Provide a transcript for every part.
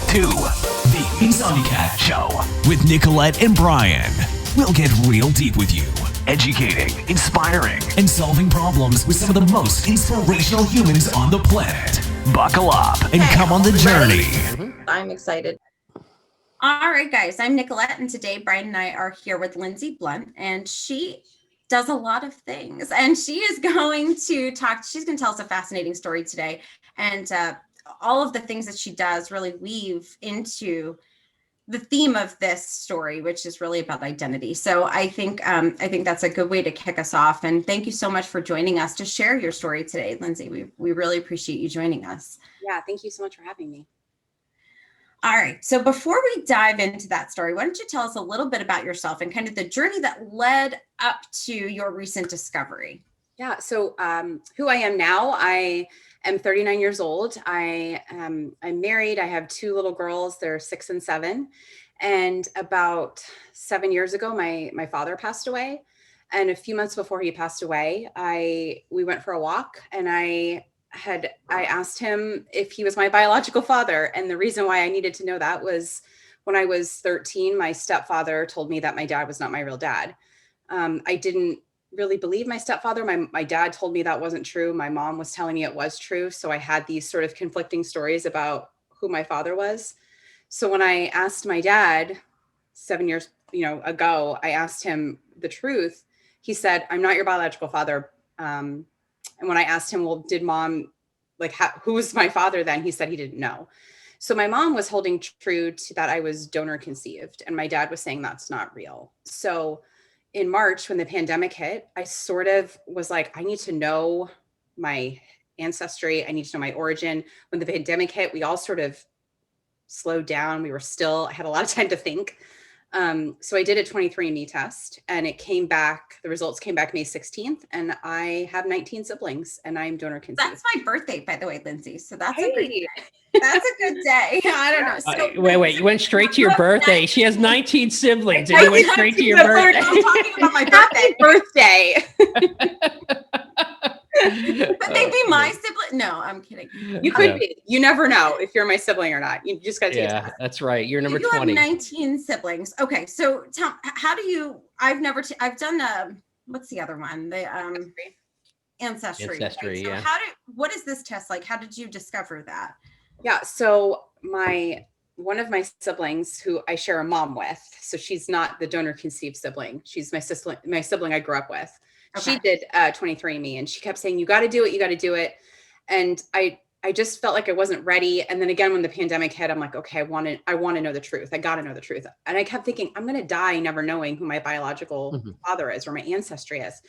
to the Insomnicat Show with Nicolette and Brian. We'll get real deep with you, educating, inspiring, and solving problems with some of the most inspirational humans on the planet. Buckle up and come on the journey. I'm excited. All right, guys, I'm Nicolette, and today Brian and I are here with Lindsay Blount, and she does a lot of things, and she is going to talk. She's going to tell us a fascinating story today, and all of the things that she does really weave into the theme of this story, which is really about identity. So I think that's a good way to kick us off. And thank you so much for joining us to share your story today, Lindsay. We really appreciate you joining us. Yeah, thank you so much for having me. All right. So before we dive into that story, why don't you tell us a little bit about yourself and kind of the journey that led up to your recent discovery? Yeah. So who I am now, I am 39 years old. I'm married. I have two little girls. They're 6 and 7. And about 7 years ago, my father passed away. And a few months before he passed away, we went for a walk, and I asked him if he was my biological father. And the reason why I needed to know that was when I was 13, my stepfather told me that my dad was not my real dad. I didn't really believe my stepfather. My dad told me that wasn't true. My mom was telling me it was true. So I had these sort of conflicting stories about who my father was. So when I asked my dad 7 years, ago, I asked him the truth. He said, "I'm not your biological father." And when I asked him, well, did mom, who was my father then? He said he didn't know. So my mom was holding true to that I was donor conceived. And my dad was saying that's not real. So in March, when the pandemic hit, I sort of was like, I need to know my ancestry. I need to know my origin. When the pandemic hit, we all sort of slowed down. I had a lot of time to think. So I did a 23andMe test, and the results came back May 16th, and I have 19 siblings, and I'm donor conceived. That's my birthday, by the way, Lindsay. So that's a good day. That's a good day. I don't know. So, wait, you went straight to your birthday. She has 19 siblings, and you went straight to your birthday. I'm talking about my birthday. Could they be my sibling? No, I'm kidding. You could be. You never know if you're my sibling or not. You just got to take a test. That's right. You're number you 20. You have 19 siblings. Okay, so how do you? I've done what's the other one? The ancestry. Ancestry, right? So what is this test like? How did you discover that? Yeah. So one of my siblings, who I share a mom with, so she's not the donor conceived sibling. She's my sibling I grew up with. Okay. She did 23andMe, and she kept saying, you got to do it. You got to do it. And I just felt like I wasn't ready. And then again, when the pandemic hit, I'm like, okay, I want to know the truth. I got to know the truth. And I kept thinking, I'm going to die never knowing who my biological father is or my ancestry is.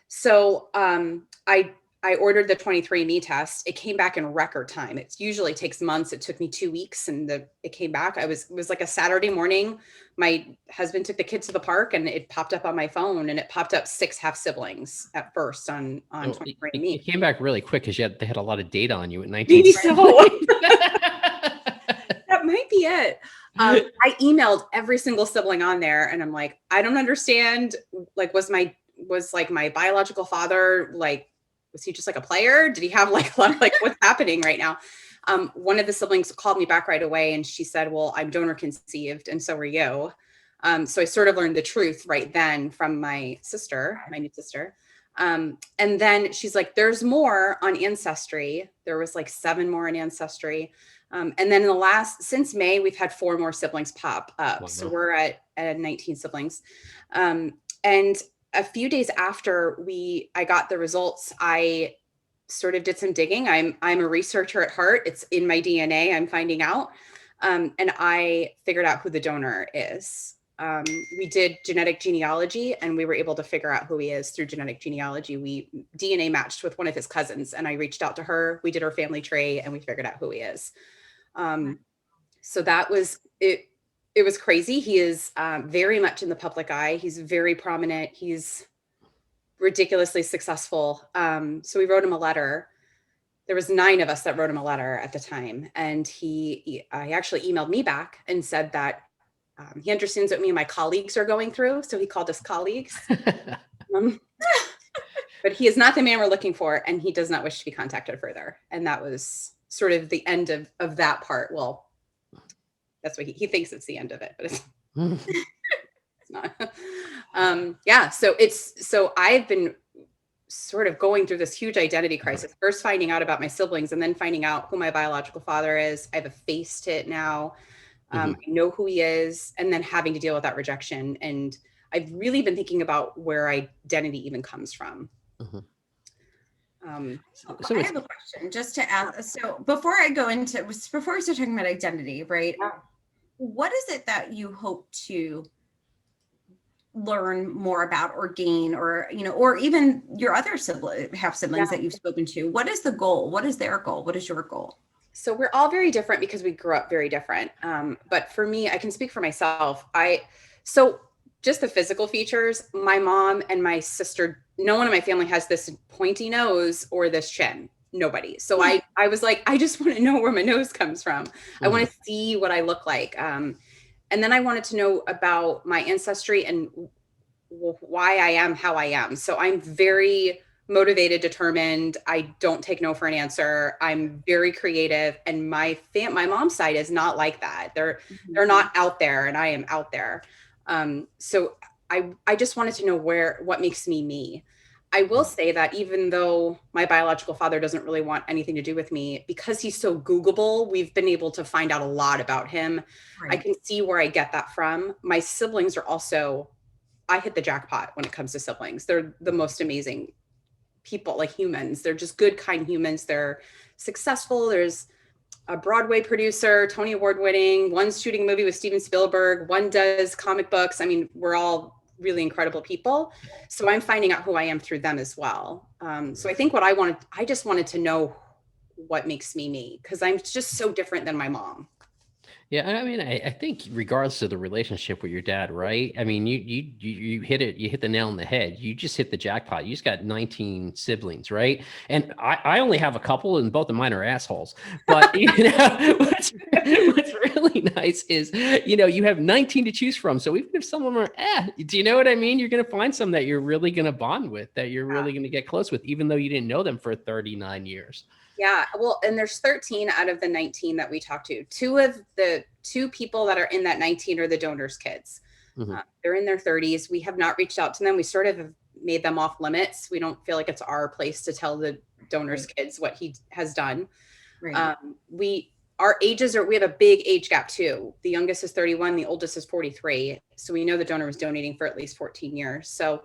So I ordered the 23andMe test. It came back in record time. It usually takes months. It took me 2 weeks, and it came back. It was like a Saturday morning. My husband took the kids to the park, and it popped up on my phone, and it popped up 6 half siblings at first on 23andMe. It came back really quick because they had a lot of data on you at 19. Maybe so. That might be it. I emailed every single sibling on there, and I'm like, I don't understand. Was my biological father was he just like a player? Did he have what's happening right now? One of the siblings called me back right away, and she said, well, I'm donor conceived, and so were you. So I sort of learned the truth right then from my new sister. And then she's like, there's more on Ancestry. There was 7 more on Ancestry. And then since May, we've had 4 more siblings pop up. Wow. So we're at 19 siblings. And a few days after I got the results, I sort of did some digging. I'm a researcher at heart. It's in my DNA. I'm finding out. And I figured out who the donor is. We did genetic genealogy, and we were able to figure out who he is through genetic genealogy. We DNA matched with one of his cousins, and I reached out to her. We did her family tree, and we figured out who he is. So that was it. It was crazy. He is very much in the public eye. He's very prominent. He's ridiculously successful. So we wrote him a letter. There was 9 of us that wrote him a letter at the time. And he actually emailed me back and said that he understands what me and my colleagues are going through. So he called us colleagues. But he is not the man we're looking for, and he does not wish to be contacted further. And that was sort of the end of that part. Well, That's what he thinks it's the end of it, but it's not. Yeah. So I've been sort of going through this huge identity crisis, first finding out about my siblings and then finding out who my biological father is. I have a face to it now. I know who he is, and then having to deal with that rejection. And I've really been thinking about where identity even comes from. So I have a question just to ask. So before we start talking about identity, right? Yeah. What is it that you hope to learn more about or gain, or, or even your other siblings that you've spoken to? What is the goal? What is their goal? What is your goal? So we're all very different because we grew up very different. But for me, I can speak for myself. So just the physical features, my mom and my sister, no one in my family has this pointy nose or this chin. Nobody. So I was like, I just want to know where my nose comes from. I want to see what I look like. And then I wanted to know about my ancestry and why I am how I am. So I'm very motivated, determined. I don't take no for an answer. I'm very creative. And my mom's side is not like that. They're not out there, and I am out there. So I just wanted to know what makes me me. I will say that even though my biological father doesn't really want anything to do with me, because he's so Googleable, we've been able to find out a lot about him. Right. I can see where I get that from. My siblings are also, I hit the jackpot when it comes to siblings. They're the most amazing people, like humans. They're just good, kind humans. They're successful. There's a Broadway producer, Tony Award winning, one's shooting a movie with Steven Spielberg, one does comic books. I mean, we're all really incredible people. So I'm finding out who I am through them as well. So I think I just wanted to know what makes me me, because I'm just so different than my mom. Yeah, I mean, I think regardless of the relationship with your dad, right? I mean, you hit it, you hit the nail on the head. You just hit the jackpot. You just got 19 siblings, right? And I only have a couple, and both of mine are assholes. But what's really nice is, you have 19 to choose from. So even if some of them are, do you know what I mean? You're going to find some that you're really going to bond with, that you're really going to get close with, even though you didn't know them for 39 years. Yeah, well, and there's 13 out of the 19 that we talked to. Two people that are in that 19 are the donor's kids. They're in their 30s. We have not reached out to them. We sort of have made them off limits. We don't feel like it's our place to tell the donor's kids what he has done. Right. Our ages we have a big age gap too. The youngest is 31, the oldest is 43. So we know the donor was donating for at least 14 years. So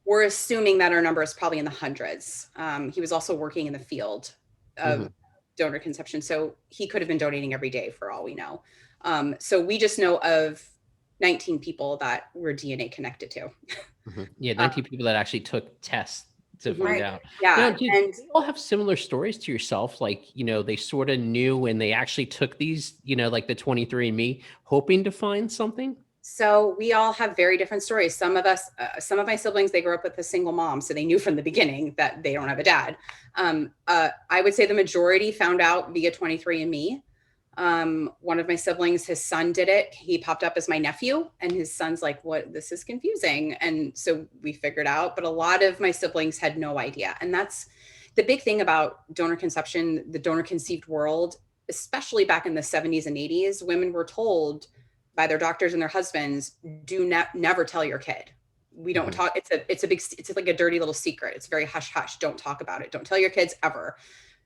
we're assuming that our number is probably in the hundreds. He was also working in the field of donor conception. So he could have been donating every day for all we know. So we just know of 19 people that we're DNA connected to. Yeah, 19 people that actually took tests to find out. Yeah. And you all have similar stories to yourself. Like, they sort of knew when they actually took these, like the 23andMe, hoping to find something. So we all have very different stories. Some of my siblings, they grew up with a single mom. So they knew from the beginning that they don't have a dad. I would say the majority found out via 23andMe. One of my siblings, his son did it. He popped up as my nephew, and his son's like, what, this is confusing. And so we figured out, but a lot of my siblings had no idea. And that's the big thing about donor conception, the donor conceived world, especially back in the 70s and 80s, women were told by their doctors and their husbands, never tell your kid. We don't talk. It's like a dirty little secret. It's very hush hush. Don't talk about it. Don't tell your kids ever.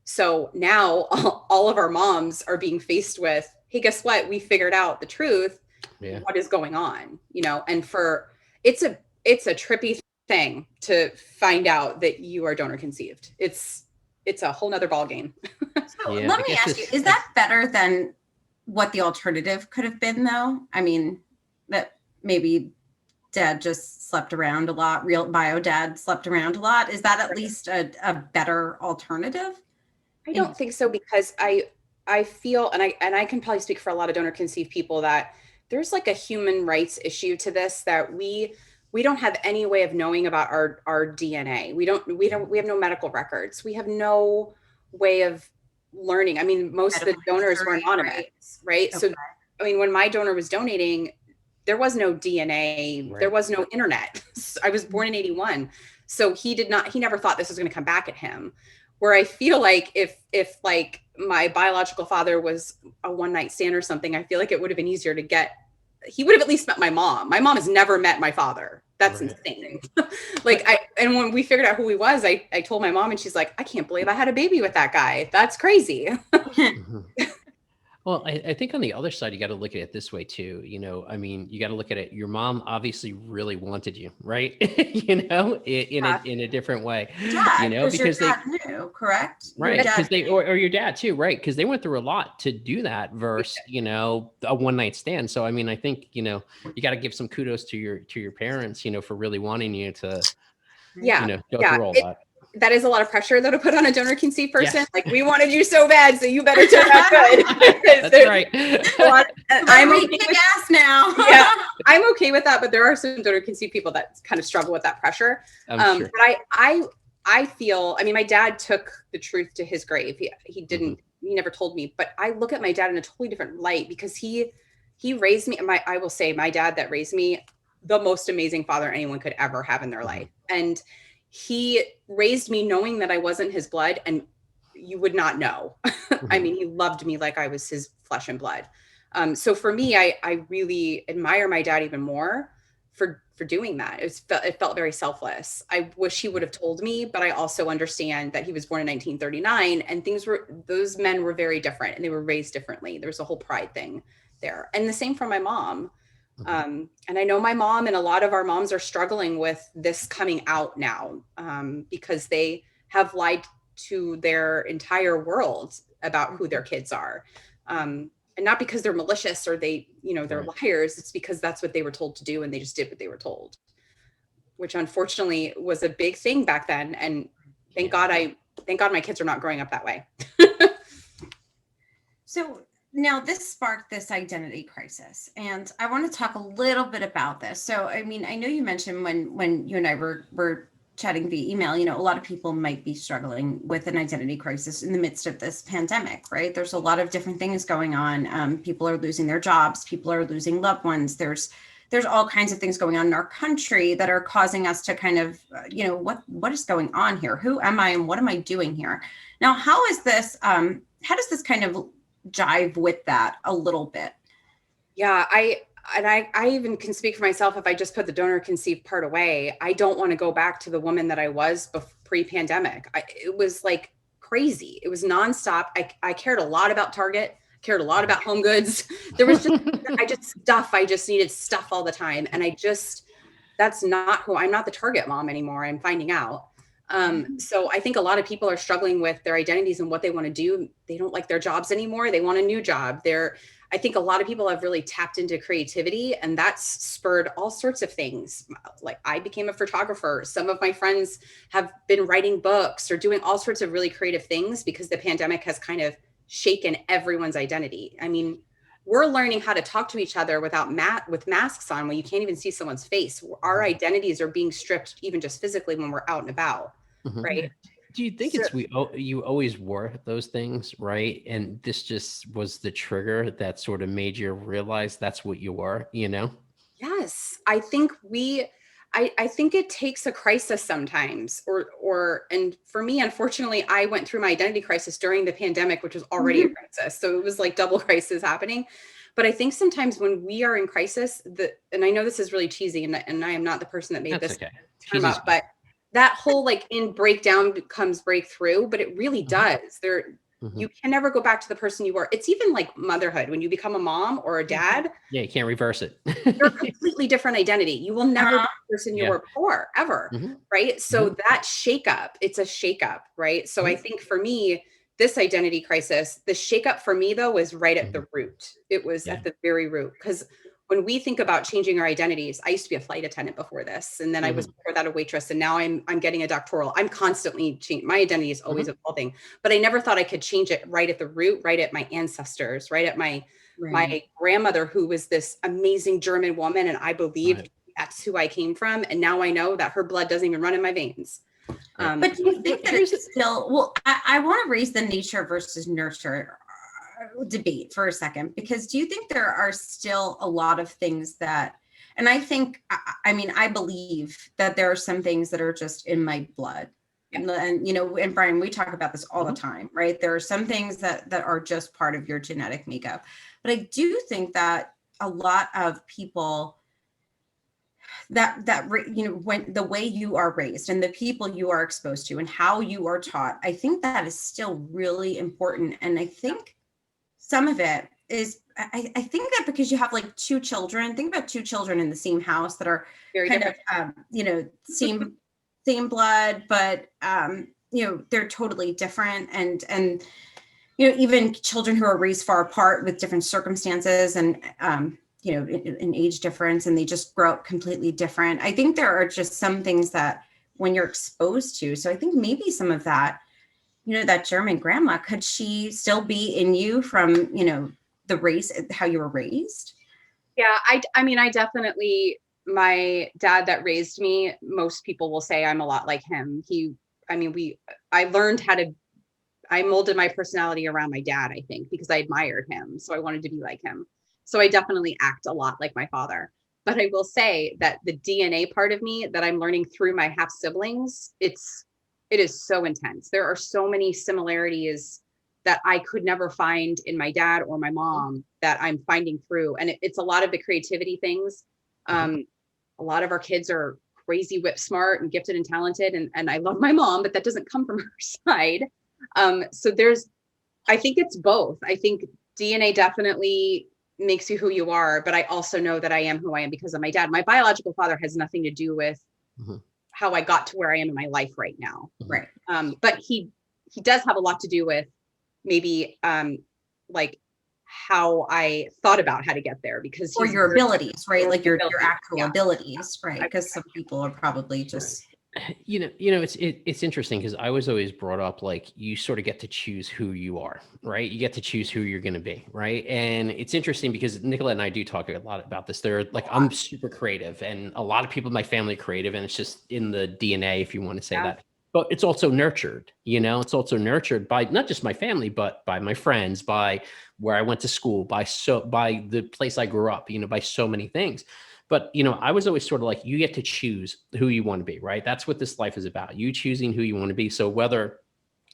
So now all of our moms are being faced with, hey, guess what? We figured out the truth. Yeah. What is going on? And it's a trippy thing to find out that you are donor conceived. It's a whole nother ball game. So let me ask you, is that better than what the alternative could have been, though? I mean, that maybe dad just slept around a lot, real biodad slept around a lot. Is that at least a better alternative? I don't think so, because I feel, and I can probably speak for a lot of donor conceived people, that there's like a human rights issue to this, that we don't have any way of knowing about our DNA. We have no medical records. We have no way of learning. I mean, most of the donors were anonymous, right? Okay. So, I mean, when my donor was donating, there was no DNA, right. There was no internet. I was born in 81. So he never thought this was going to come back at him. where I feel like if like my biological father was a one night stand or something, I feel like it would have been easier to get, he would have at least met my mom. My mom has never met my father. That's insane. And when we figured out who he was, I told my mom and she's like, I can't believe I had a baby with that guy. That's crazy. Well, I think on the other side, you got to look at it this way too. You know, I mean, you got to look at it. Your mom obviously really wanted you, right? In a different way. Dad, you know, because your dad knew, correct? Right. Because or your dad too, right? Because they went through a lot to do that versus, a one night stand. So, I mean, I think, you got to give some kudos to your parents, for really wanting you to, go through all that. That is a lot of pressure though to put on a donor conceived person. Yes. Like, we wanted you so bad, so you better turn out good. That's right. I'm okay with gas now. Yeah, I'm okay with that, but there are some donor conceived people that kind of struggle with that pressure. Sure. But I feel, I mean, my dad took the truth to his grave. He didn't, he never told me, but I look at my dad in a totally different light because he raised me. I will say my dad that raised me, the most amazing father anyone could ever have in their life. And he raised me knowing that I wasn't his blood, and you would not know. I mean, he loved me like I was his flesh and blood. So for me, I really admire my dad even more for doing that. It felt very selfless. I wish he would have told me, but I also understand that he was born in 1939 and those men were very different and they were raised differently. There was a whole pride thing there. And the same for my mom. And I know my mom and a lot of our moms are struggling with this coming out now because they have lied to their entire world about who their kids are. And not because they're malicious or they're liars. It's because that's what they were told to do. And they just did what they were told, which unfortunately was a big thing back then. And thank God my kids are not growing up that way. So now this sparked this identity crisis, and I want to talk a little bit about this. So, I mean, I know you mentioned when you and I were chatting via email, a lot of people might be struggling with an identity crisis in the midst of this pandemic, right? There's a lot of different things going on. People are losing their jobs. People are losing loved ones. There's all kinds of things going on in our country that are causing us to kind of, what is going on here? Who am I and what am I doing here? Now, how does this kind of jive with that a little bit? Yeah, I even can speak for myself. If I just put the donor conceived part away, I don't want to go back to the woman that I was pre-pandemic. It was like crazy. It was nonstop. I cared a lot about Target, cared a lot about home goods. There was I just needed stuff all the time. And that's not who I'm not the Target mom anymore. I'm finding out. So I think a lot of people are struggling with their identities and what they want to do. They don't like their jobs anymore. They want a new job. I think a lot of people have really tapped into creativity, and that's spurred all sorts of things. Like, I became a photographer. Some of my friends have been writing books or doing all sorts of really creative things because the pandemic has kind of shaken everyone's identity. I mean, we're learning how to talk to each other with masks on when you can't even see someone's face. Our identities are being stripped even just physically when we're out and about. Right. Do you think you always were those things, right? And this just was the trigger that sort of made you realize that's what you were, Yes. I think I think it takes a crisis sometimes and for me, unfortunately, I went through my identity crisis during the pandemic, which was already a crisis. So it was like double crisis happening. But I think sometimes when we are in crisis, and I know this is really cheesy and I am not the person that made this term up, but that whole in breakdown comes breakthrough, but it really does. You can never go back to the person you were. It's even like motherhood. When you become a mom or a dad. Yeah, you can't reverse it. You're a completely different identity. You will never be the person you were before, ever. Right. So that shakeup, it's a shakeup. Right. So I think for me, this identity crisis, the shakeup for me, though, was right at the root. It was at the very root. Because when we think about changing our identities, I used to be a flight attendant before this. And then I was before that a waitress. And now I'm getting a doctoral. I'm constantly changing. My identity is always evolving. But I never thought I could change it right at the root, right at my ancestors, right at my grandmother, who was this amazing German woman. And I believed that's who I came from. And now I know that her blood doesn't even run in my veins. But do you think that it's still, I want to raise the nature versus nurture debate for a second, because do you think there are still a lot of things that, and I think, I mean, I believe that there are some things that are just in my blood, And, you know, and Brian, we talk about this all the time, right? There are some things that are just part of your genetic makeup. But I do think that a lot of people you know, when the way you are raised and the people you are exposed to and how you are taught, I think that is still really important. And I think some of it is, I think that because you have like two children, think about two children in the same house that are Very kind different. of, you know, same blood, but, you know, they're totally different. And, you know, even children who are raised far apart with different circumstances and, you know, an age difference, and they just grow up completely different. I think there are just some things that when you're exposed to, so I think maybe some of that, you know, that German grandma, could she still be in you from, you know, the race, how you were raised? Yeah, I mean, I definitely, my dad that raised me, most people will say I'm a lot like him. I learned how to, I molded my personality around my dad, I think, because I admired him. So I wanted to be like him. So I definitely act a lot like my father. But I will say that the DNA part of me that I'm learning through my half siblings, it is so intense. There are so many similarities that I could never find in my dad or my mom that I'm finding through. And it's a lot of the creativity things. A lot of our kids are crazy whip smart and gifted and talented. And I love my mom, but that doesn't come from her side. So I think it's both. I think DNA definitely makes you who you are, but I also know that I am who I am because of my dad. My biological father has nothing to do with how I got to where I am in my life right now. Right. But he does have a lot to do with maybe like how I thought about how to get there, because Or your abilities, right? Like your actual yeah. abilities, right? Because some people are probably just You know, it's interesting because I was always brought up like you sort of get to choose who you are, right? You get to choose who you're going to be, right? And it's interesting because Nicolette and I do talk a lot about this. They're like, I'm super creative, and a lot of people in my family are creative, and it's just in the DNA, if you want to say that. But it's also nurtured, you know, it's also nurtured by not just my family, but by my friends, by where I went to school, by the place I grew up, you know, by so many things. But, you know, I was always sort of like, you get to choose who you want to be, right? That's what this life is about. You choosing who you want to be. So whether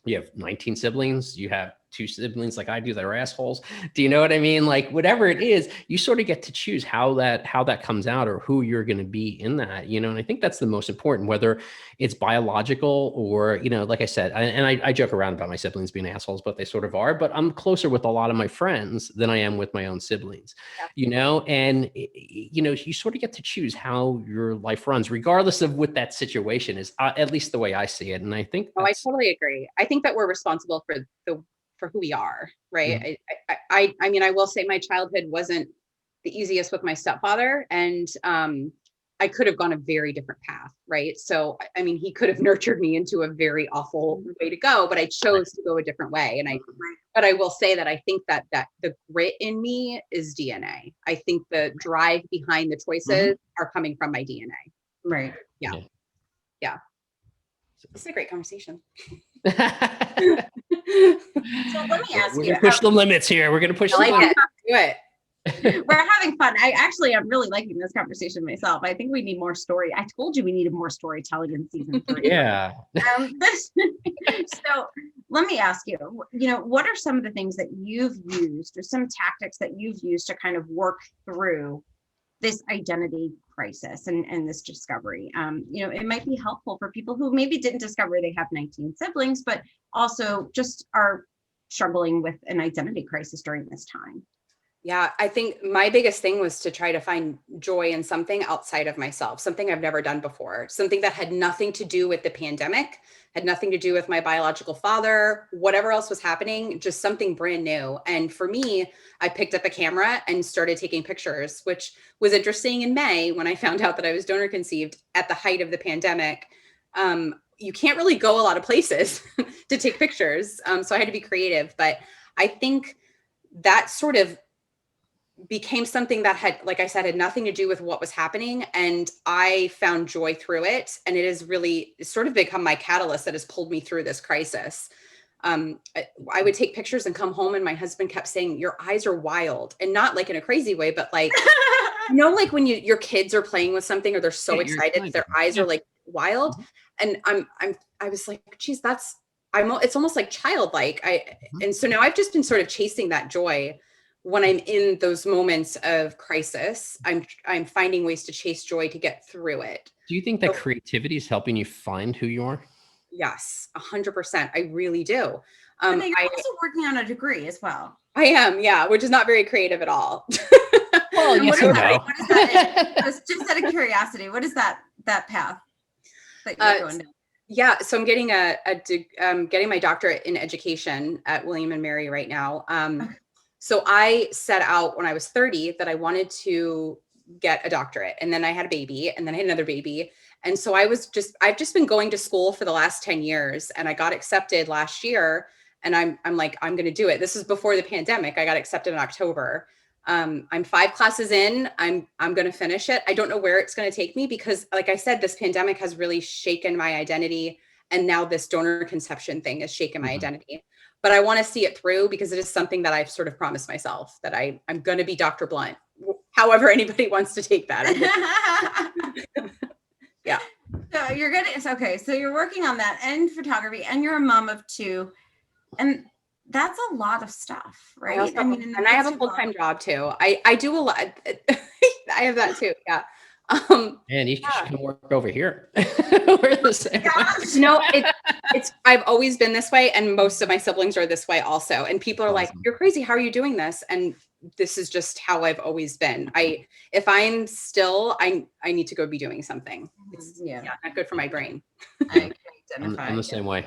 you have 19 siblings, you have 2 siblings like I do that are assholes. Do you know what I mean? Like whatever it is, you sort of get to choose how that comes out or who you're going to be in that, you know? And I think that's the most important, whether it's biological or, you know, like I said, I joke around about my siblings being assholes, but they sort of are, but I'm closer with a lot of my friends than I am with my own siblings, you know? And, you know, you sort of get to choose how your life runs, regardless of what that situation is, at least the way I see it. And I think I totally agree. I think that we're responsible for who we are, right? I mean, I will say my childhood wasn't the easiest with my stepfather, and I could have gone a very different path, right? So, I mean, he could have nurtured me into a very awful way to go, but I chose to go a different way. But I will say that I think that the grit in me is DNA. I think the drive behind the choices are coming from my DNA. right. Yeah. This is a great conversation. So let me ask We're you. gonna push the limits here. We're gonna push the limits. Do it. We're having fun. I'm really liking this conversation myself. I think we need more story. I told you we needed more storytelling in season 3. Yeah. So let me ask you, you know, what are some of the things that you've used or some tactics that you've used to kind of work through this identity crisis and this discovery? You know, it might be helpful for people who maybe didn't discover they have 19 siblings, but also just are struggling with an identity crisis during this time. Yeah, I think my biggest thing was to try to find joy in something outside of myself, something I've never done before, something that had nothing to do with the pandemic, had nothing to do with my biological father, whatever else was happening, just something brand new. And for me, I picked up a camera and started taking pictures, which was interesting in May when I found out that I was donor conceived at the height of the pandemic. You can't really go a lot of places to take pictures. So I had to be creative, but I think that sort of became something that had, like I said, had nothing to do with what was happening. And I found joy through it. And it has really sort of become my catalyst that has pulled me through this crisis. I would take pictures and come home and my husband kept saying, your eyes are wild, and not like in a crazy way, but like, you know, like when your kids are playing with something or they're so excited, their eyes are like wild. And I was like, geez, it's almost like childlike. And so now I've just been sort of chasing that joy when I'm in those moments of crisis. I'm finding ways to chase joy to get through it. Do you think that creativity is helping you find who you are? Yes, 100%. I really do. But you're also working on a degree as well. I am, yeah, which is not very creative at all. Well, yes and no. What is that? Just out of curiosity, what is that path that you're going down? Yeah, so I'm getting getting my doctorate in education at William and Mary right now. So I set out when I was 30 that I wanted to get a doctorate, and then I had a baby, and then I had another baby. And so I've just been going to school for the last 10 years, and I got accepted last year, and I'm like, I'm going to do it. This is before the pandemic. I got accepted in October. I'm 5 classes in. I'm going to finish it. I don't know where it's going to take me because, like I said, this pandemic has really shaken my identity. And now this donor conception thing has shaken my identity. But I want to see it through because it is something that I've sort of promised myself that I'm going to be Dr. Blount, however anybody wants to take that. Yeah. So you're getting, okay. So you're working on that and photography, and you're a mom of 2. And that's a lot of stuff, right? And I have a full-time job too. I do a lot. I have that too. Yeah. And you should come work over here. We're the same way. No, it's I've always been this way, and most of my siblings are this way also. And people are like, "You're crazy. How are you doing this?" And this is just how I've always been. If I'm still, I need to go be doing something. It's not good for my brain. I'm the same way.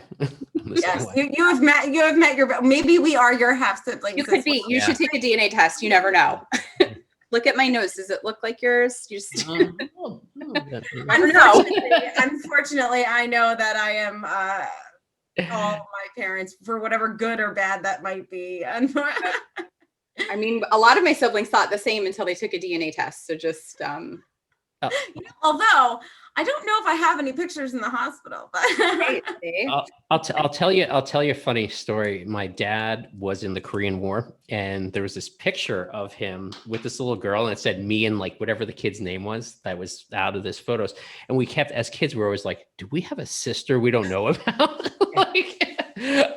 Yes, you have met your, maybe we are your half siblings. You could be. You should take a DNA test. You never know. Look at my nose. Does it look like yours? You just Unfortunately, I know that I am all my parents for whatever good or bad that might be. I mean, a lot of my siblings thought the same until they took a DNA test. So just although I don't know if I have any pictures in the hospital, but I'll tell you a funny story. My dad was in the Korean War, and there was this picture of him with this little girl, and it said me and like whatever the kid's name was that was out of this photos. And we kept, as kids, we were always like, do we have a sister we don't know about?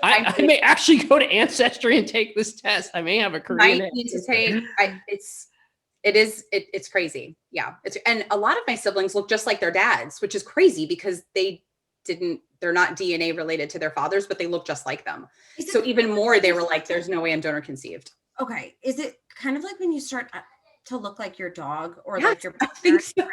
I may actually go to Ancestry and take this test. I may have a Korean name. Need to take. It's crazy. Yeah. And a lot of my siblings look just like their dads, which is crazy because they're not DNA related to their fathers, but they look just like them. So even more, they were like, there's no way I'm donor conceived. Okay. Is it kind of like when you start to look like your dog or like your I think so.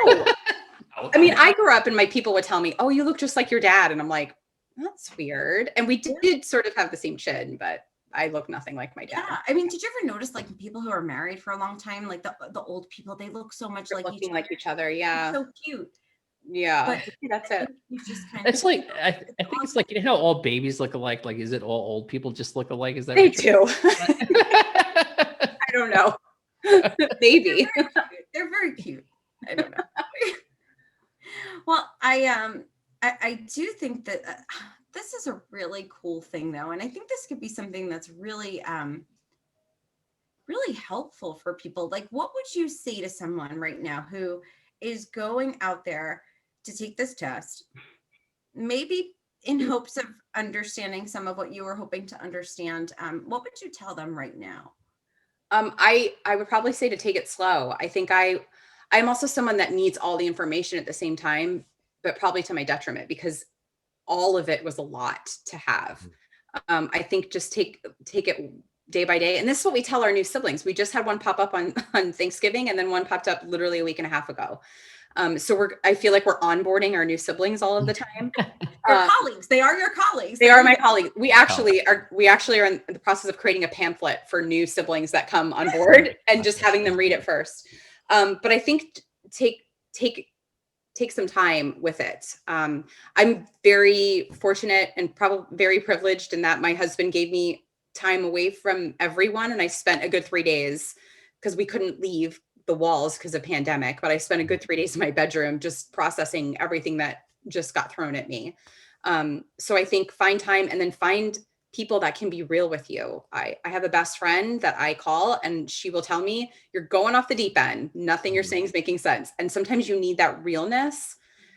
I mean, I grew up and my people would tell me, oh, you look just like your dad. And I'm like, that's weird. And we did sort of have the same chin, but I look nothing like my dad. Yeah. I mean, did you ever notice like people who are married for a long time, like the old people, they look so much like each other. Yeah. It's so cute. Yeah. But that's it. It's like, I think it's like, you know how all babies look alike? Like, is it all old people just look alike? Is that they do? I don't know. Maybe. They're very cute. I don't know. Well, I do think that this is a really cool thing though. And I think this could be something that's really, really helpful for people. Like, what would you say to someone right now who is going out there to take this test, maybe in hopes of understanding some of what you were hoping to understand? What would you tell them right now? I would probably say to take it slow. I think I'm also someone that needs all the information at the same time, but probably to my detriment because all of it was a lot to have. I think just take it day by day. And this is what we tell our new siblings. We just had one pop up on Thanksgiving, and then one popped up literally a week and a half ago. So I feel like we're onboarding our new siblings all of the time. Your colleagues. They are your colleagues. They are my colleagues. We actually are in the process of creating a pamphlet for new siblings that come on board and just having them read it first. But I think take some time with it. I'm very fortunate and probably very privileged in that my husband gave me time away from everyone. And I spent a good 3 days because we couldn't leave the walls because of pandemic, but I spent a good 3 days in my bedroom, just processing everything that just got thrown at me. So I think find time and then find people that can be real with you. I have a best friend that I call and she will tell me, you're going off the deep end. Nothing you're saying is making sense. And sometimes you need that realness,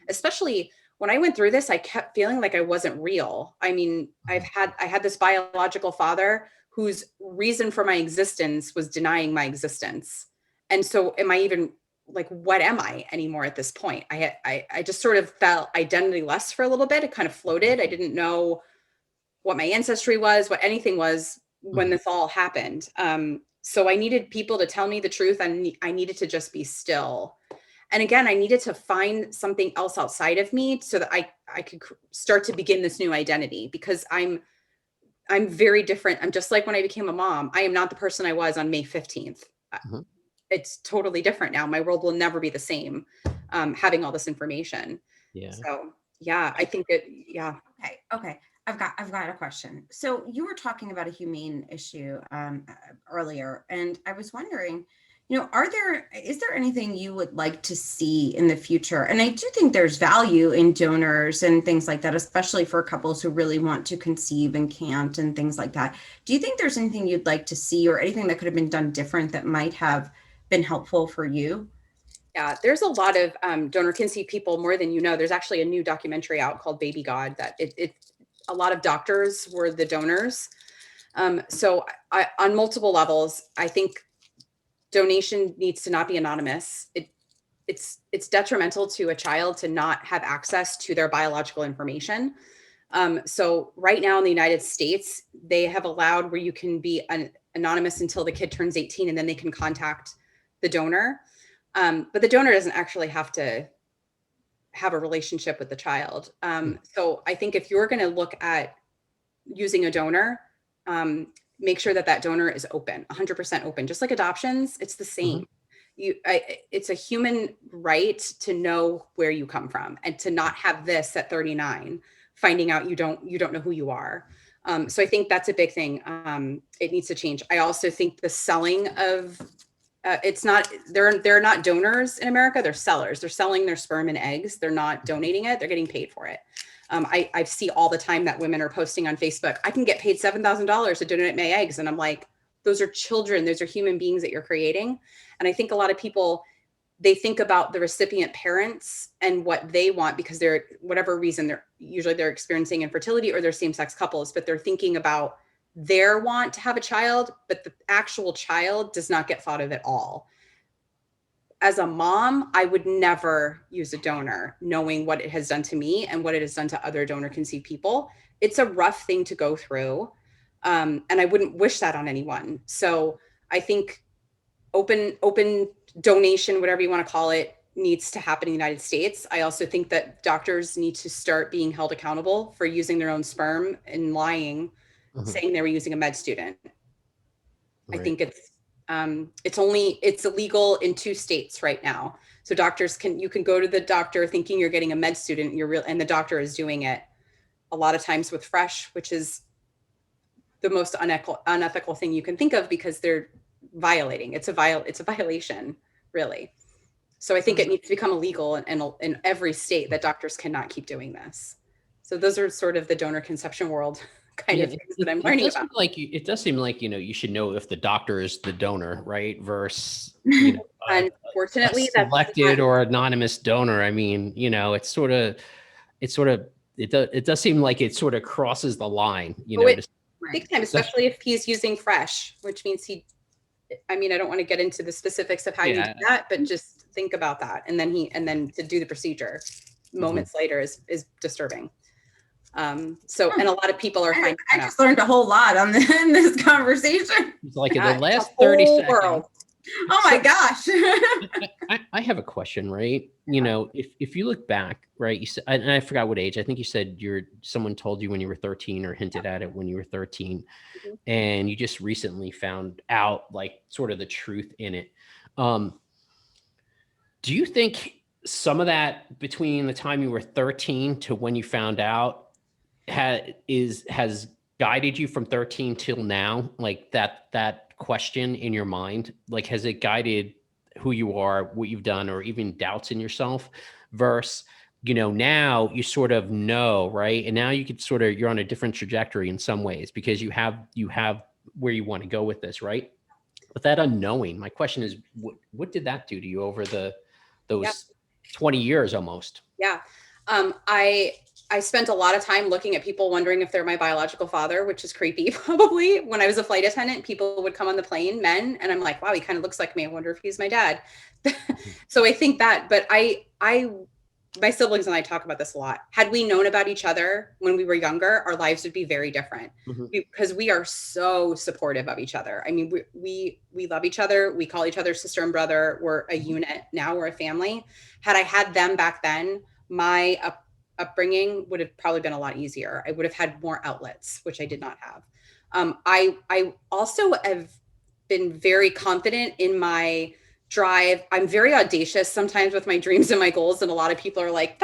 especially when I went through this, I kept feeling like I wasn't real. I mean, I had this biological father whose reason for my existence was denying my existence. And so am I even like, what am I anymore at this point? I just sort of felt identityless for a little bit. It kind of floated. I didn't know what my ancestry was, what anything was when this all happened. So I needed people to tell me the truth, and I needed to just be still. And again, I needed to find something else outside of me so that I could start to begin this new identity, because I'm very different. I'm just like when I became a mom. I am not the person I was on May 15th. It's totally different now. My world will never be the same, having all this information. Yeah. So yeah, I think yeah. Okay. I've got a question. So you were talking about a humane issue earlier, and I was wondering, is there anything you would like to see in the future? And I do think there's value in donors and things like that, especially for couples who really want to conceive and can't and things like that. Do you think there's anything you'd like to see, or anything that could have been done different that might have been helpful for you? Yeah, there's a lot of donor conceived people, more than you know. There's actually a new documentary out called Baby God that a lot of doctors were the donors. So on multiple levels, I think donation needs to not be anonymous. It's detrimental to a child to not have access to their biological information. So right now in the United States, they have allowed where you can be anonymous until the kid turns 18, and then they can contact the donor. But the donor doesn't actually have to have a relationship with the child. So I think if you're going to look at using a donor, make sure that donor is open, 100% open. Just like adoptions, it's the same. It's a human right to know where you come from, and to not have this at 39, finding out you don't know who you are. So I think that's a big thing. It needs to change. I also think the selling of they're not donors in America. They're sellers. They're selling their sperm and eggs. They're not donating it. They're getting paid for it. I see all the time that women are posting on Facebook, I can get paid $7,000 to donate my eggs. And I'm like, those are children. Those are human beings that you're creating. And I think a lot of people, they think about the recipient parents and what they want, because they're, whatever reason, they're experiencing infertility, or they're same-sex couples, but they're thinking about their want to have a child, but the actual child does not get thought of at all. As a mom, I would never use a donor, knowing what it has done to me and what it has done to other donor conceived people. It's a rough thing to go through. And I wouldn't wish that on anyone. So I think open donation, whatever you want to call it, needs to happen in the United States. I also think that doctors need to start being held accountable for using their own sperm and lying, saying they were using a med student. Right. I think it's illegal in 2 states right now. So you can go to the doctor thinking you're getting a med student, and the doctor is doing it a lot of times with fresh, which is the most unethical thing you can think of, because they're violating. It's a violation, really. So I think it needs to become illegal in every state, that doctors cannot keep doing this. So those are sort of the donor conception world kind of things that I'm learning about. It does seem like, you should know if the doctor is the donor, right? Versus, unfortunately, that's selected or anonymous donor. I mean, it does seem like it sort of crosses the line, big time, especially if he's using fresh, which means I don't want to get into the specifics of how you do that, but just think about that. And then to do the procedure moments later is disturbing. And a lot of people are finding I just learned a whole lot in this conversation. It's like in the last 30 seconds. World. Oh my gosh. I have a question, right? If you look back, right, you said, and I forgot what age, I think you said someone told you when you were 13, or hinted at it when you were 13, and you just recently found out like sort of the truth in it. Do you think some of that between the time you were 13 to when you found out has guided you from 13 till now? Like that question in your mind, like, has it guided who you are, what you've done, or even doubts in yourself? Versus, now you sort of know, right? And now you're on a different trajectory in some ways, because you have where you want to go with this, right? But that unknowing, my question is, what did that do to you over those 20 years almost? Yeah. I spent a lot of time looking at people wondering if they're my biological father, which is creepy. Probably when I was a flight attendant, people would come on the plane, men, and I'm like, wow, he kind of looks like me. I wonder if he's my dad. So I think that, but my siblings and I talk about this a lot. Had we known about each other when we were younger, our lives would be very different because we are so supportive of each other. I mean, we love each other. We call each other sister and brother. We're a unit now. We're a family. Had I had them back then, my upbringing would have probably been a lot easier. I would have had more outlets, which I did not have. I also have been very confident in my drive. I'm very audacious sometimes with my dreams and my goals. And a lot of people are like,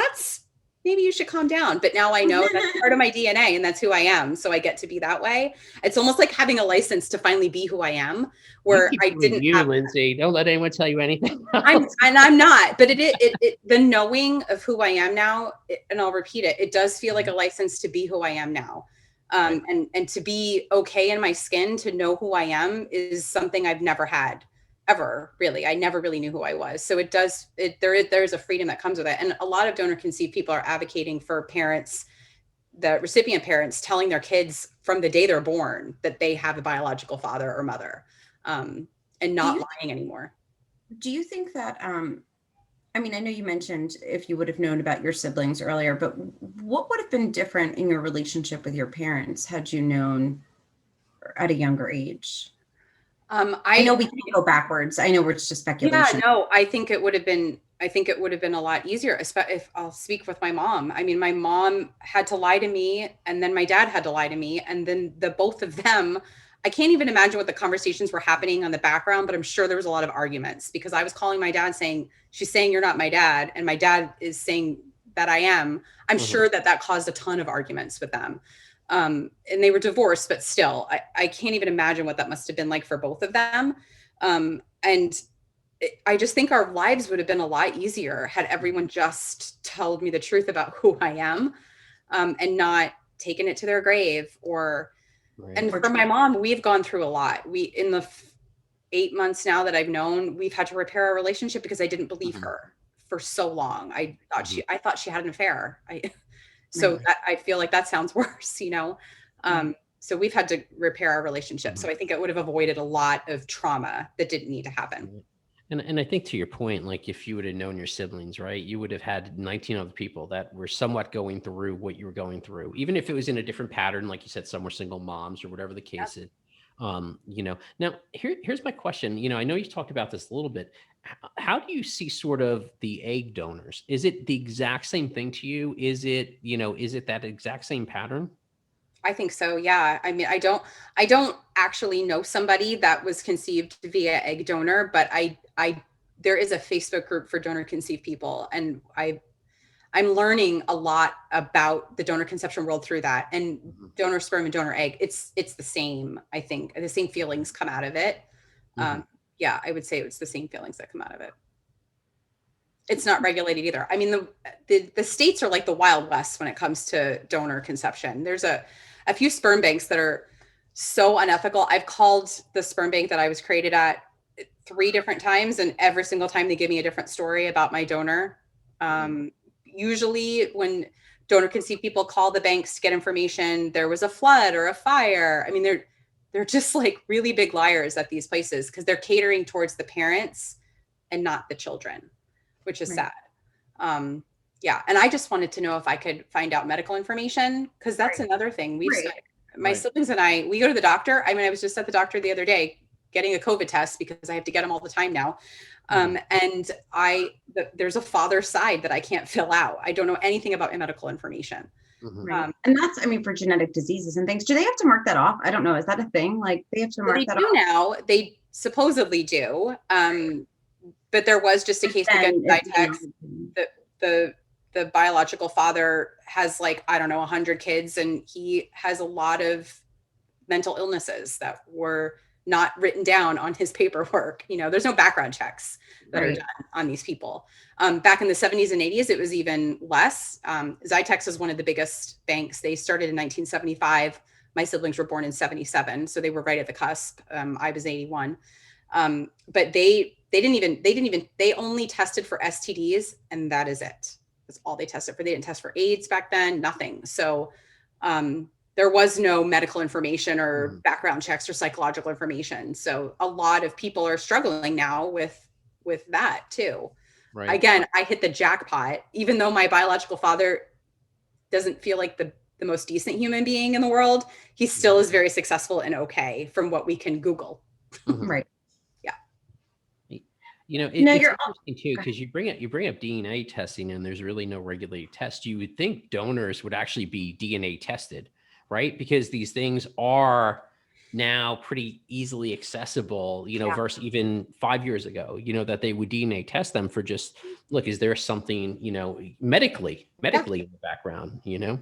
maybe you should calm down. But now I know that's part of my DNA and that's who I am. So I get to be that way. It's almost like having a license to finally be who I am, where I didn't have Lindsay. Don't let anyone tell you anything. I'm not, but the knowing of who I am now, and I'll repeat it, it does feel like a license to be who I am now. And to be okay in my skin, to know who I am is something I've never had ever, really. I never really knew who I was. So there's a freedom that comes with it. And a lot of donor conceived people are advocating for parents, the recipient parents, telling their kids from the day they're born that they have a biological father or mother, and not lying anymore. Do you think that, I mean, I know you mentioned if you would have known about your siblings earlier, but what would have been different in your relationship with your parents had you known at a younger age? I know we can't go backwards. I know it's just speculation. Yeah, no, I think it would have been a lot easier, if I'll speak with my mom. I mean, my mom had to lie to me, and then my dad had to lie to me, and then the both of them, I can't even imagine what the conversations were happening on the background, but I'm sure there was a lot of arguments because I was calling my dad saying, she's saying you're not my dad, and my dad is saying that I am. I'm sure that caused a ton of arguments with them. And they were divorced, but still, I can't even imagine what that must have been like for both of them. I just think our lives would have been a lot easier had everyone just told me the truth about who I am, and not taken it to their grave or. Right. And for my mom, we've gone through a lot. In the 8 months now that I've known, we've had to repair our relationship because I didn't believe her for so long. I thought she had an affair. I feel like that sounds worse, you know? So we've had to repair our relationship. So I think it would have avoided a lot of trauma that didn't need to happen. And I think to your point, like if you would have known your siblings, right, you would have had 19 other people that were somewhat going through what you were going through, even if it was in a different pattern, like you said, some were single moms or whatever the case is. You know, now here's my question. You know, I know you talked about this a little bit. How do you see sort of the egg donors? Is it the exact same thing to you? Is it that exact same pattern? I think so. Yeah. I mean, I don't actually know somebody that was conceived via egg donor, but there is a Facebook group for donor conceived people. And I'm learning a lot about the donor conception world through that, and donor sperm and donor egg. It's the same. I think the same feelings come out of it. Yeah, I would say it's the same feelings that come out of it. It's not regulated either. I mean, the states are like the Wild West when it comes to donor conception. There's a few sperm banks that are so unethical. I've called the sperm bank that I was created at 3 different times, and every single time they give me a different story about my donor. Usually when donor conceived people call the banks to get information, there was a flood or a fire. I mean, they're just like really big liars at these places because they're catering towards the parents and not the children, which is sad. Yeah. And I just wanted to know if I could find out medical information, because that's another thing. My siblings and we go to the doctor. I mean, I was just at the doctor the other day getting a COVID test because I have to get them all the time now. And there's a father side that I can't fill out. I don't know anything about medical information. And that's, I mean, for genetic diseases and things, do they have to mark that off? I don't know. Is that a thing? Like they have to mark that off? Now. They supposedly do. But there was just a case against Zytex. The biological father has like, I don't know, 100 kids, and he has a lot of mental illnesses that were not written down on his paperwork. You know, there's no background checks that are done on these people. Back in the 70s and 80s, it was even less. Zytex is one of the biggest banks. They started in 1975. My siblings were born in 77. So they were right at the cusp. I was 81. But they only tested for STDs, and that is it. That's all they tested for. They didn't test for AIDS back then, nothing. So there was no medical information or background checks or psychological information. So a lot of people are struggling now with that too. Right. Again, I hit the jackpot, even though my biological father doesn't feel like the most decent human being in the world. He still is very successful and okay from what we can Google. Right. You know, it's interesting too, because you bring up DNA testing, and there's really no regulated test. You would think donors would actually be DNA tested, right? Because these things are now pretty easily accessible, you know, versus even 5 years ago, you know, that they would DNA test them for just, look, is there something, you know, medically in the background, you know?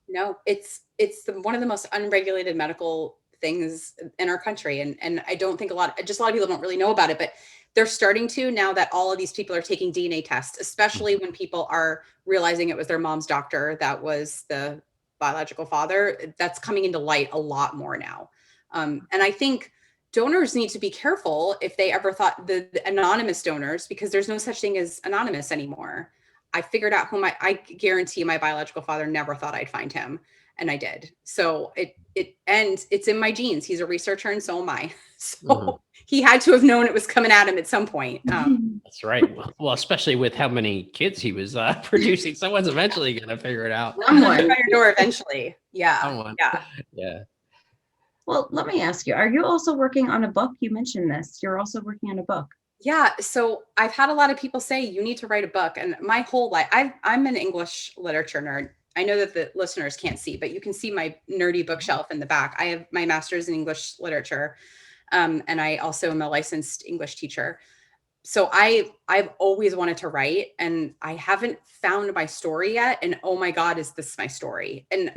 No, it's one of the most unregulated medical things in our country. And I don't think a lot of people don't really know about it, but they're starting to, now that all of these people are taking DNA tests, especially when people are realizing it was their mom's doctor that was the biological father. That's coming into light a lot more now. And I think donors need to be careful if they ever thought the anonymous donors, because there's no such thing as anonymous anymore. I figured out whom I guarantee my biological father never thought I'd find him. And I did. So it's in my genes. He's a researcher and so am I. So he had to have known it was coming at him at some point. That's right. Well, especially with how many kids he was producing, someone's eventually going to figure it out. Someone by your door eventually. Yeah. Someone. Yeah. Well, let me ask you, are you also working on a book? You mentioned this. You're also working on a book. Yeah. So I've had a lot of people say you need to write a book. And my whole life, I'm an English literature nerd. I know that the listeners can't see, but you can see my nerdy bookshelf in the back. I have my master's in English literature. And I also am a licensed English teacher. So I've always wanted to write, and I haven't found my story yet. And oh my God, is this my story? And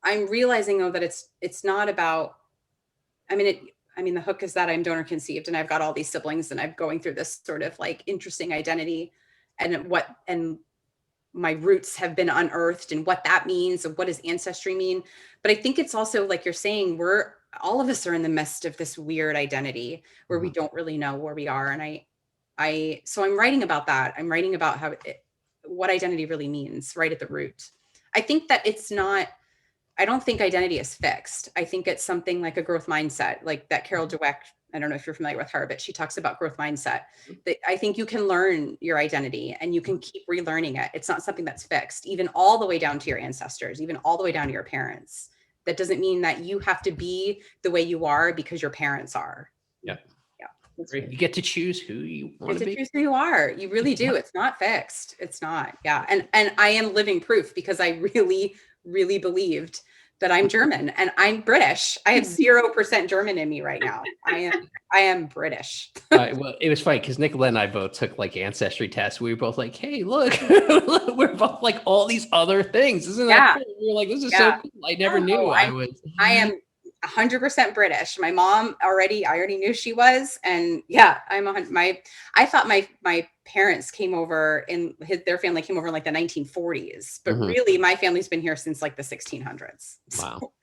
I'm realizing though that it's not about, the hook is that I'm donor conceived and I've got all these siblings and I'm going through this sort of like interesting identity and my roots have been unearthed and what that means and what does ancestry mean. But I think it's also like you're saying, all of us are in the midst of this weird identity where we don't really know where we are. And so I'm writing about that. I'm writing about what identity really means right at the root. I think that I don't think identity is fixed. I think it's something like a growth mindset, like that Carol Dweck. I don't know if you're familiar with her, but she talks about growth mindset. I think you can learn your identity and you can keep relearning it. It's not something that's fixed, even all the way down to your ancestors, even all the way down to your parents. That doesn't mean that you have to be the way you are because your parents are. Yeah. You get to choose who you want to be. Choose who you are. You really do. It's not fixed. It's not. Yeah. And I am living proof because I really, really believed that I'm German and I'm British. I have 0% German in me right now. I am British. Well, it was funny because Nicolette and I both took like ancestry tests. We were both like, hey, look, we're both like all these other things. Isn't that cool? We were like, this is so cool. I never knew I was. I am 100% British. My mom I already knew she was. And yeah, I thought my parents came over their family came over in like the 1940s, but really my family's been here since like the 1600s. Wow. So,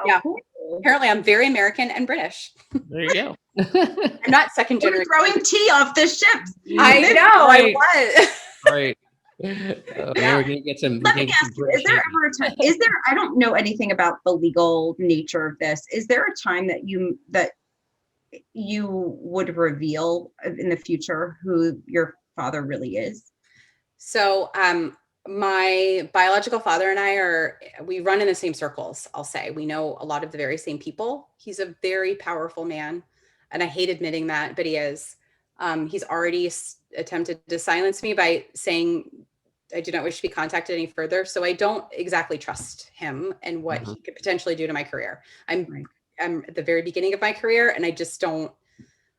yeah. Cool. Apparently I'm very American and British. There you go. I'm not second generation. Throwing tea off the ship. I know. Right. I was. Right. We're gonna get some. Let me ask you: is there ever a time? I don't know anything about the legal nature of this. Is there a time that you would reveal in the future who your father really is? So, my biological father and we run in the same circles. I'll say we know a lot of the very same people. He's a very powerful man, and I hate admitting that, but he is. He's already attempted to silence me by saying, I do not wish to be contacted any further. So I don't exactly trust him and what he could potentially do to my career. I'm at the very beginning of my career and I just don't,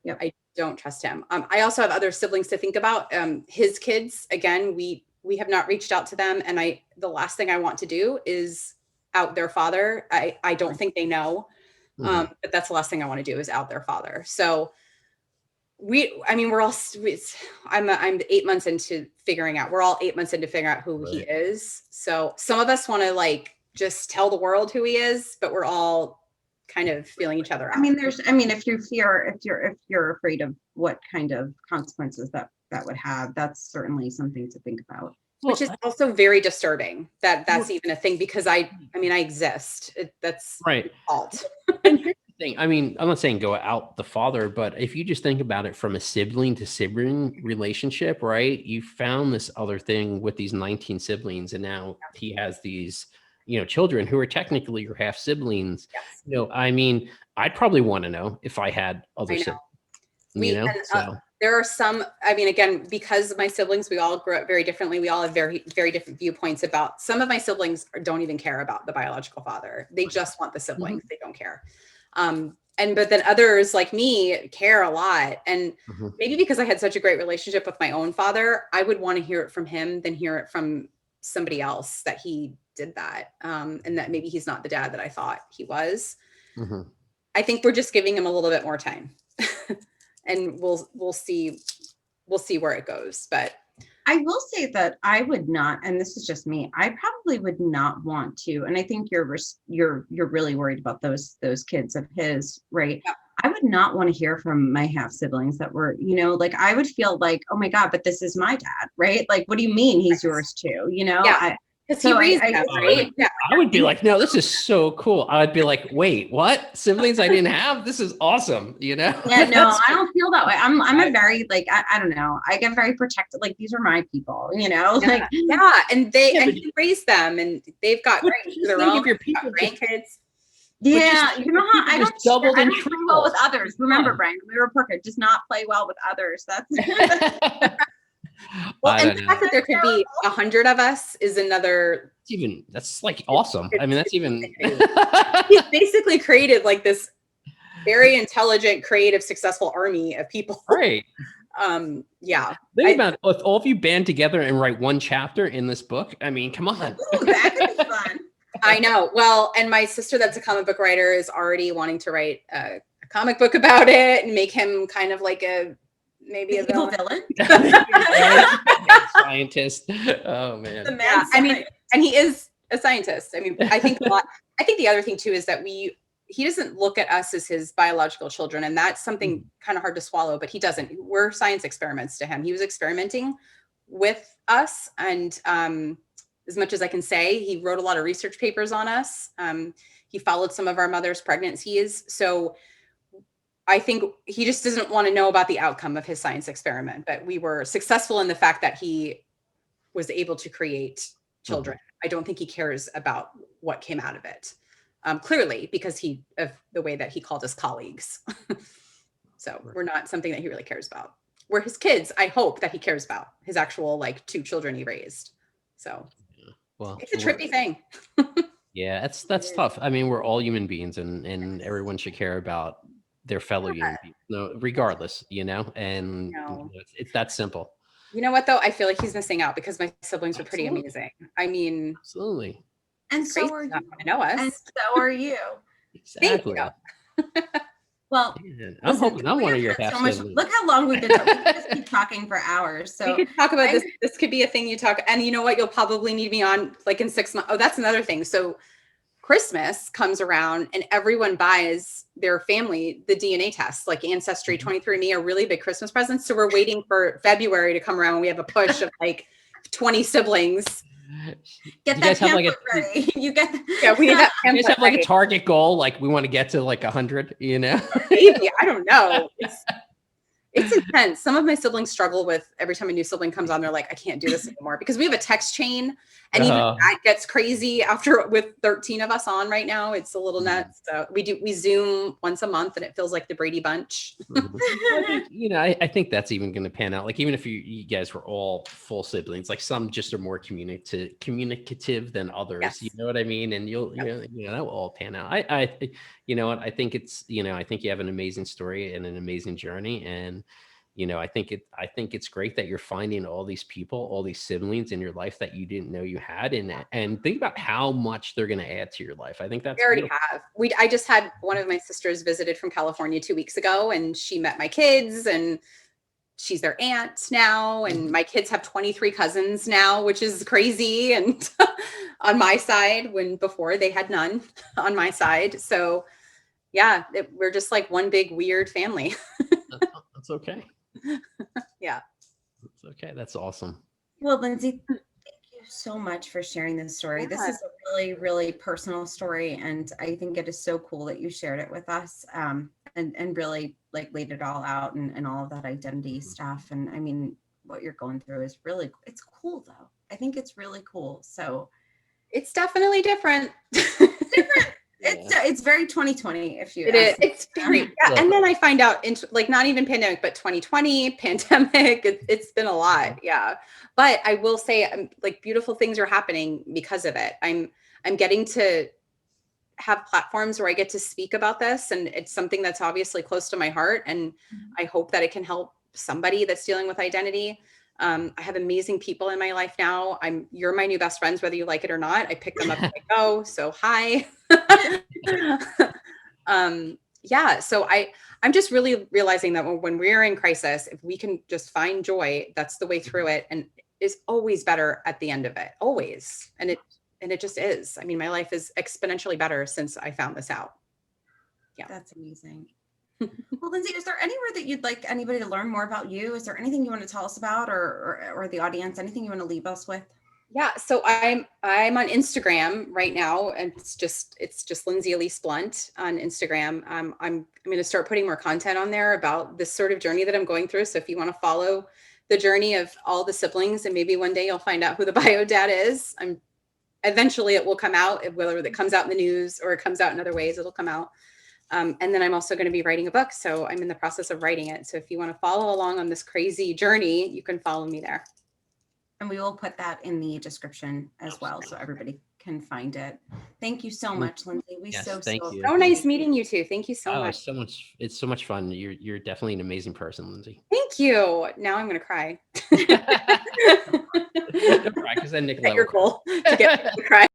I don't trust him. I also have other siblings to think about. His kids, again, we have not reached out to them. And the last thing I want to do is out their father. I don't think they know, but that's the last thing I want to do is out their father. So I'm 8 months into figuring out, we're all 8 months into figuring out who he is. So some of us want to like just tell the world who he is, but we're all kind of feeling each other out. If you're afraid of what kind of consequences that would have, that's certainly something to think about. which is also very disturbing that that's even a thing, because I mean, I exist. That's right. fault. And here's the thing. I mean, I'm not saying go out the father, but if you just think about it from a sibling to sibling relationship, right? You found this other thing with these 19 siblings, and now he has these, children who are technically your half siblings. Yes. I mean, I'd probably want to know if I had other siblings. There are some, I mean, again, because my siblings, we all grew up very differently. We all have very, very different viewpoints about, some of my siblings don't even care about the biological father. They just want the siblings. They don't care. But then others like me care a lot. And maybe because I had such a great relationship with my own father, I would want to hear it from him than hear it from somebody else that he did that. And that maybe he's not the dad that I thought he was. I think we're just giving him a little bit more time. And we'll see where it goes. But I will say that I would not, and this is just me, I probably would not want to. And I think you're really worried about those kids of his, right? Yeah. I would not want to hear from my half siblings that were, like, I would feel like, oh my God, but this is my dad, right? Like, what do you mean he's yours too? Yeah. Because he raised them, right? Yeah. I would be like, no, this is so cool. I'd be like, wait, what? Siblings I didn't have? This is awesome, Yeah, no, I don't feel that way. I'm a very, like, I don't know. I get very protected. Like, these are my people, And he raised them, and they've got their own grandkids. Yeah, how I don't doubled and play well with others. Remember, Brian, we were perfect. Just not play well with others. That's well, and the fact that there could be 100 of us is another. That's like awesome. I mean, that's even. He's basically created like this very intelligent, creative, successful army of people. Right. Yeah. Think about if all of you band together and write one chapter in this book. I mean, come on. Ooh, that could be fun. I know. Well, and my sister, that's a comic book writer, is already wanting to write a comic book about it and make him kind of like maybe a evil villain. Scientist. Oh man. I mean, and he is a scientist. I mean, I think the other thing too is that he doesn't look at us as his biological children, and that's something kind of hard to swallow, but he doesn't. We're science experiments to him. He was experimenting with us, and as much as I can say, he wrote a lot of research papers on us. He followed some of our mother's pregnancies. So I think he just doesn't want to know about the outcome of his science experiment, but we were successful in the fact that he was able to create children. I don't think he cares about what came out of it. Clearly, because of the way that he called us colleagues. So we're not something that he really cares about. We're his kids. I hope that he cares about his actual 2 children he raised. So well, it's a trippy thing. Yeah, that's tough. I mean, we're all human beings, and everyone should care about their fellow human beings, regardless, and it's that simple. You know what though? I feel like he's missing out because my siblings are pretty amazing. I mean, absolutely. And so are you. Know us. And so are you. Exactly. Well, I'm hoping I'm one of your half siblings. Look how long we've been talking. We just keep talking for hours. So we could talk about this. This could be a thing you talk. And you know what? You'll probably need me on in 6 months. Oh, that's another thing. So Christmas comes around and everyone buys their family the DNA tests, like Ancestry, 23andMe are really big Christmas presents. So we're waiting for February to come around when we have a push of 20 siblings. Get that template ready. We have you guys have a target goal, we want to get to 100, Maybe, I don't know. It's intense. Some of my siblings struggle with every time a new sibling comes on, they're like, I can't do this anymore, because we have a text chain, and even that gets crazy with 13 of us on right now. It's a little nuts. So we Zoom once a month, and it feels like the Brady Bunch. I think that's even going to pan out. Even if you guys were all full siblings, some just are more communicative than others. Yes. You know what I mean? And that will all pan out. You know what? I think I think you have an amazing story and an amazing journey. And, I think it's great that you're finding all these people, all these siblings in your life that you didn't know you had. And think about how much they're going to add to your life. I think that's. We already have. I just had one of my sisters visited from California 2 weeks ago, and she met my kids, and she's their aunt now. And my kids have 23 cousins now, which is crazy. And on my side, when before they had none on my side. So yeah, we're just one big weird family. That's okay. Yeah. It's okay. That's awesome. Well, Lindsay, so much for sharing this story. Yeah. This is a really, really personal story. And I think it is so cool that you shared it with us, and really like laid it all out and all of that identity stuff. And I mean, what you're going through is really, it's cool though. I think it's really cool. So it's definitely different. different. It's very 2020 if you it is. It's very, yeah. And then I find out like not even pandemic, but 2020 pandemic, it's been a lot. Yeah. But I will say like beautiful things are happening because of it. I'm getting to have platforms where I get to speak about this, and it's something that's obviously close to my heart. And I hope that it can help somebody that's dealing with identity. I have amazing people in my life now. You're my new best friends, whether you like it or not. I pick them up as I go. So hi. Yeah. So I'm just really realizing that when we're in crisis, if we can just find joy, that's the way through it. And is always better at the end of it. Always. And it just is. I mean, my life is exponentially better since I found this out. Yeah. That's amazing. Well, Lindsay, is there anywhere that you'd like anybody to learn more about you? Is there anything you want to tell us about, or the audience, anything you want to leave us with? Yeah, so I'm on Instagram right now, and it's just Lindsay Elise Blount on Instagram. I'm going to start putting more content on there about this sort of journey that I'm going through. So if you want to follow the journey of all the siblings, and maybe one day you'll find out who the biodad is. Eventually it will come out, whether it comes out in the news or it comes out in other ways, it'll come out. And then I'm also going to be writing a book. So I'm in the process of writing it. So if you want to follow along on this crazy journey, you can follow me there. And we will put that in the description as well, so everybody can find it. Thank you so much, Lindsay. Thank you. So nice meeting you too. Thank you so much. It's so much fun. You're definitely an amazing person, Lindsay. Thank you. Now I'm going to cry. Don't cry, because then Nicolette Your goal to get me to cry.